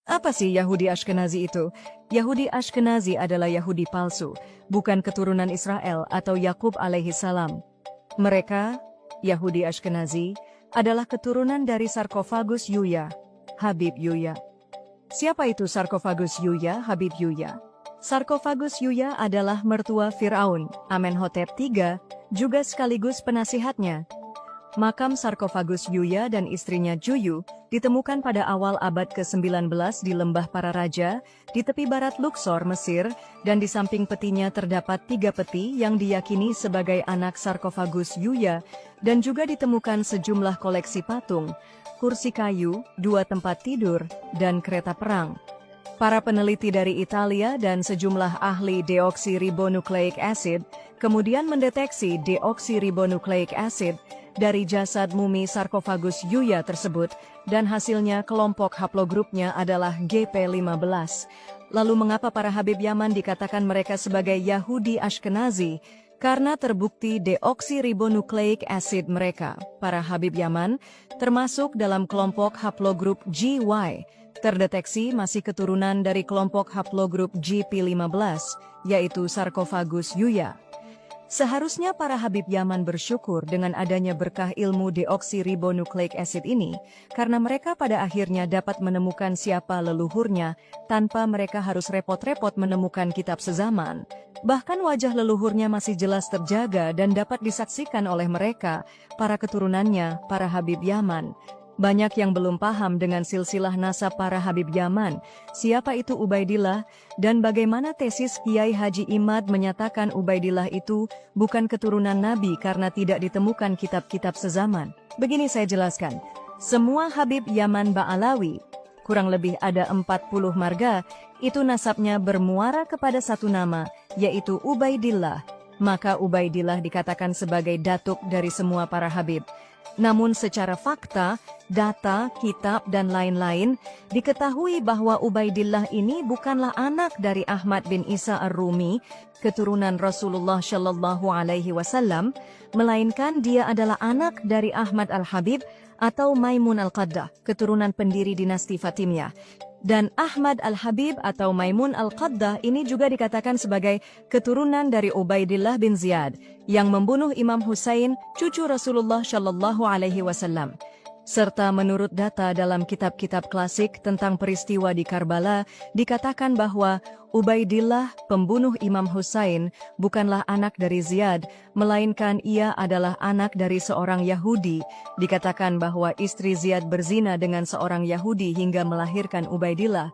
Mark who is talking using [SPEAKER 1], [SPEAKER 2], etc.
[SPEAKER 1] Apa sih Yahudi Ashkenazi itu? Yahudi Ashkenazi adalah Yahudi palsu, bukan keturunan Israel atau Yakub alaihi salam. Mereka, Yahudi Ashkenazi, adalah keturunan dari sarkofagus Yuya, Habib Yuya. Siapa itu sarkofagus Yuya, Habib Yuya? Sarkofagus Yuya adalah mertua Firaun, Amenhotep III, juga sekaligus penasihatnya. Makam sarkofagus Yuya dan istrinya Juyu ditemukan pada awal abad ke-19 di Lembah Para Raja, di tepi barat Luxor, Mesir, dan di samping petinya terdapat 3 peti yang diyakini sebagai anak sarkofagus Yuya, dan juga ditemukan sejumlah koleksi patung, kursi kayu, 2 tempat tidur, dan kereta perang. Para peneliti dari Italia dan sejumlah ahli deoksiribonucleic acid kemudian mendeteksi deoksiribonucleic acid dari jasad mumi sarkofagus Yuya tersebut, dan hasilnya kelompok haplogrupnya adalah GP15. Lalu mengapa para Habib Yaman dikatakan mereka sebagai Yahudi Ashkenazi? Karena terbukti deoksiribonucleic acid mereka, para Habib Yaman, termasuk dalam kelompok haplogrup GY, terdeteksi masih keturunan dari kelompok haplogrup GP15, yaitu sarkofagus Yuya. Seharusnya para Habib Yaman bersyukur dengan adanya berkah ilmu deoksiribonucleic acid ini, karena mereka pada akhirnya dapat menemukan siapa leluhurnya, tanpa mereka harus repot-repot menemukan kitab sezaman. Bahkan wajah leluhurnya masih jelas terjaga dan dapat disaksikan oleh mereka, para keturunannya, para Habib Yaman. Banyak yang belum paham dengan silsilah nasab para Habib Yaman, siapa itu Ubaidillah, dan bagaimana tesis Kiai Haji Imad menyatakan Ubaidillah itu bukan keturunan Nabi karena tidak ditemukan kitab-kitab sezaman. Begini saya jelaskan, semua Habib Yaman Ba'alawi, kurang lebih ada 40 marga, itu nasabnya bermuara kepada satu nama, yaitu Ubaidillah. Maka Ubaidillah dikatakan sebagai datuk dari semua para Habib. Namun secara fakta, data, kitab, dan lain-lain, diketahui bahwa Ubaidillah ini bukanlah anak dari Ahmad bin Isa Ar-Rumi, keturunan Rasulullah Shallallahu Alaihi Wasallam, melainkan dia adalah anak dari Ahmad Al-Habib atau Maimun Al-Qaddah, keturunan pendiri dinasti Fatimiyah. Dan Ahmad Al-Habib atau Maimun Al-Qaddah ini juga dikatakan sebagai keturunan dari Ubaidillah bin Ziyad, yang membunuh Imam Husain, cucu Rasulullah Shallallahu Alaihi Wasallam. Serta menurut data dalam kitab-kitab klasik tentang peristiwa di Karbala, dikatakan bahwa Ubaidillah, pembunuh Imam Husain, bukanlah anak dari Ziyad, melainkan ia adalah anak dari seorang Yahudi. Dikatakan bahwa istri Ziyad berzina dengan seorang Yahudi hingga melahirkan Ubaidillah.